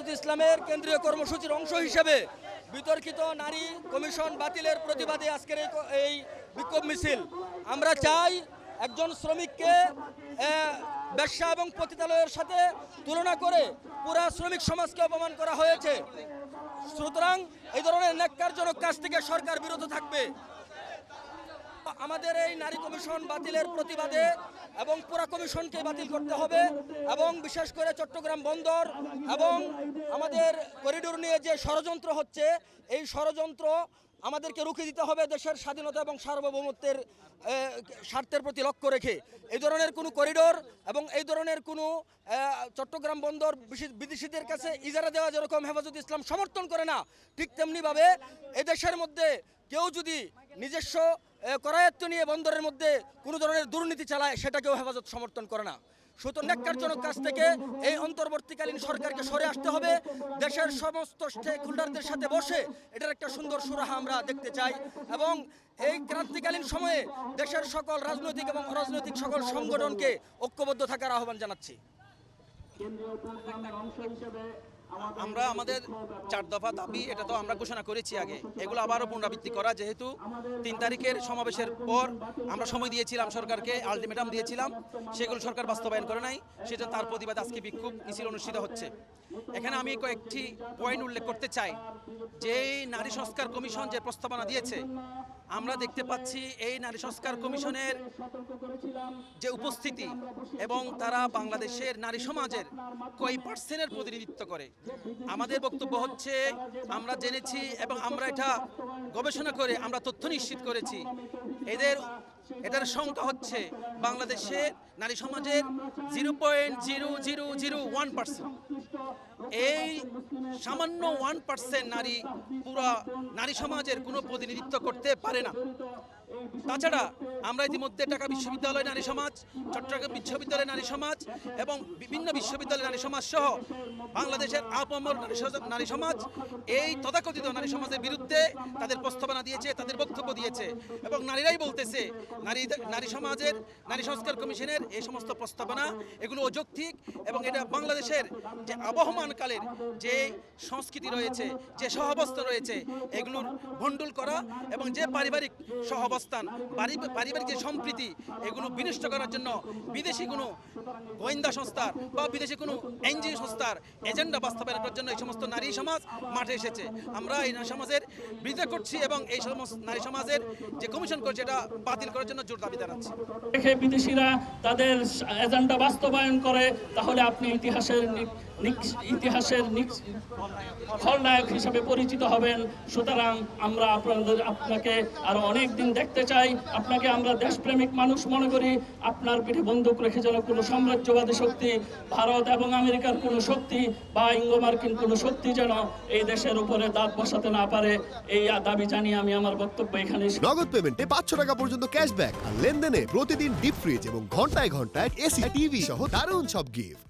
হেফাজতে ইসলামের কেন্দ্রীয় কর্মসূচির অংশ হিসেবে বিতর্কিত নারী কমিশন বাতিলের প্রতিবাদে আজকের এই বিক্ষোভ মিছিল। আমরা চাই একজন শ্রমিককে ব্যবসা এবং পতিতালয়ের সাথে তুলনা করে পুরা শ্রমিক সমাজকে অপমান করা হয়েছে। সুতরাং এই ধরনের ন্যাক্কারজনক কাজ থেকে সরকার বিরত থাকবে। আমাদের এই নারী কমিশন বাতিলের প্রতিবাদে এবং পুরা কমিশনকে বাতিল করতে হবে এবং বিশেষ করে চট্টগ্রাম বন্দর এবং আমাদের করিডোর নিয়ে যে ষড়যন্ত্র হচ্ছে এই ষড়যন্ত্র আমাদেরকে রুখে দিতে হবে দেশের স্বাধীনতা এবং সার্বভৌমত্বের স্বার্থের প্রতি লক্ষ্য রেখে। এই ধরনের কোনো করিডোর এবং এই ধরনের কোনো চট্টগ্রাম বন্দর বিদেশিদের কাছে ইজারা দেওয়া যেরকম হেফাজতে ইসলাম সমর্থন করে না, ঠিক তেমনিভাবে এদেশের মধ্যে কেউ যদি নিজস্ব করায়ত্ত নিয়ে বন্দরের মধ্যে কোনো ধরনের দুর্নীতি চালায় সেটাকেও হেফাজত সমর্থন করে না। সুতরাং ন্যাক্কারজনক কাছ থেকে এই অন্তর্বর্তীকালীন সরকারকে সরে আসতে হবে। দেশের সমস্ত স্টেক হোল্ডারদের সাথে বসে এটার একটা সুন্দর সুরাহা আমরা দেখতে চাই এবং এই ক্রান্তিকালীন সময়ে দেশের সকল রাজনৈতিক এবং অরাজনৈতিক সকল সংগঠনকে ঐক্যবদ্ধ থাকার আহ্বান জানাচ্ছি। আমরা আমাদের 4 দফা দাবি এটা তো আমরা ঘোষণা করেছি আগে, এগুলো আবারও পুনরাবৃত্তি করা। যেহেতু 3 তারিখের সমাবেশের পর আমরা সময় দিয়েছিলাম সরকারকে, আলটিমেটাম দিয়েছিলাম, সেগুলো সরকার বাস্তবায়ন করে নাই, সেটা তার প্রতিবাদ আজকে বিক্ষোভ মিছিল অনুষ্ঠিত হচ্ছে। এখানে আমি কয়েকটি পয়েন্ট উল্লেখ করতে চাই। যে নারী সংস্কার কমিশন যে প্রস্তাবনা দিয়েছে, আমরা দেখতে পাচ্ছি এই নারী সংস্কার কমিশনের যে উপস্থিতি এবং তারা বাংলাদেশের নারী সমাজের কয় পার্সেন্টের প্রতিনিধিত্ব করে। আমাদের বক্তব্য হচ্ছে, আমরা জেনেছি এবং আমরা এটা গবেষণা করে আমরা তথ্য নিশ্চিত করেছি, এটার সংখ্যা হচ্ছে বাংলাদেশের নারী সমাজের 0.0001%। এই সামান্য 1% নারী পুরা নারী সমাজের কোনো প্রতিনিধিত্ব করতে পারে না। তাছাড়া আমরা ইতিমধ্যে ঢাকা বিশ্ববিদ্যালয় নারী সমাজ, চট্টগ্রাম বিশ্ববিদ্যালয় নারী সমাজ এবং বিভিন্ন বিশ্ববিদ্যালয় নারী সমাজ সহ বাংলাদেশের আপামর নারী সমাজ এই তথাকথিত নারী সমাজের বিরুদ্ধে তাদের প্রস্তাবনা দিয়েছে, তাদের বক্তব্য দিয়েছে এবং নারীরাই বলতেছে নারী সমাজের নারী সংস্কার কমিশনের এই সমস্ত প্রস্তাবনা এগুলো অযৌক্তিক এবং এটা বাংলাদেশের যে আবহমানকালের যে সংস্কৃতি রয়েছে, যে সহাবস্থান রয়েছে, এগুলোর ভণ্ডুল করা এবং যে পারিবারিক সহাবস্থান, পারিবারিক যে সম্প্রীতি, এগুলো বিনষ্ট করার জন্য বিদেশি কোনো গোয়েন্দা সংস্থার বা বিদেশি কোনো এনজিও সংস্থার এজেন্ডা বাস্তবায়ন করার জন্য এই সমস্ত নারী সমাজ মাঠে এসেছে। আমরা এই নারী সমাজের বিরোধিতা করছি এবং এই সমস্ত নারী সমাজের যে কমিশন করছে এটা বাতিল করার জন্য জোর দাবি জানাচ্ছি। বিদেশিরা তাদের এজেন্ডা বাস্তবায়ন করে তাহলে আপনি ইতিহাসের খলনায়ক হিসেবে পরিচিত হবেন। সুতরাং আমরা আপনাকে আরো অনেক দিন দেখতে চাই। আপনাকে আমরা দেশপ্রেমিক মানুষ মনে করি। আপনার পিঠে বন্দুক রেখে যেন কোনো সাম্রাজ্যবাদী শক্তি, ভারত এবং আমেরিকার কোনো শক্তি বা ইঙ্গো মার্কিন কোনো শক্তি যেন এই দেশের উপরে দাঁত বসাতে না পারে, এই দাবি জানিয়ে আমি আমার বক্তব্য এখানে। নগদ পেমেন্টে 500 টাকা পর্যন্ত ক্যাশব্যাক আর লেনদেনে প্রতিদিন ডিপ ফ্রিজ এবং ঘন্টায় ঘন্টায় এসি টিভি সহ দারুণ সব গিফট।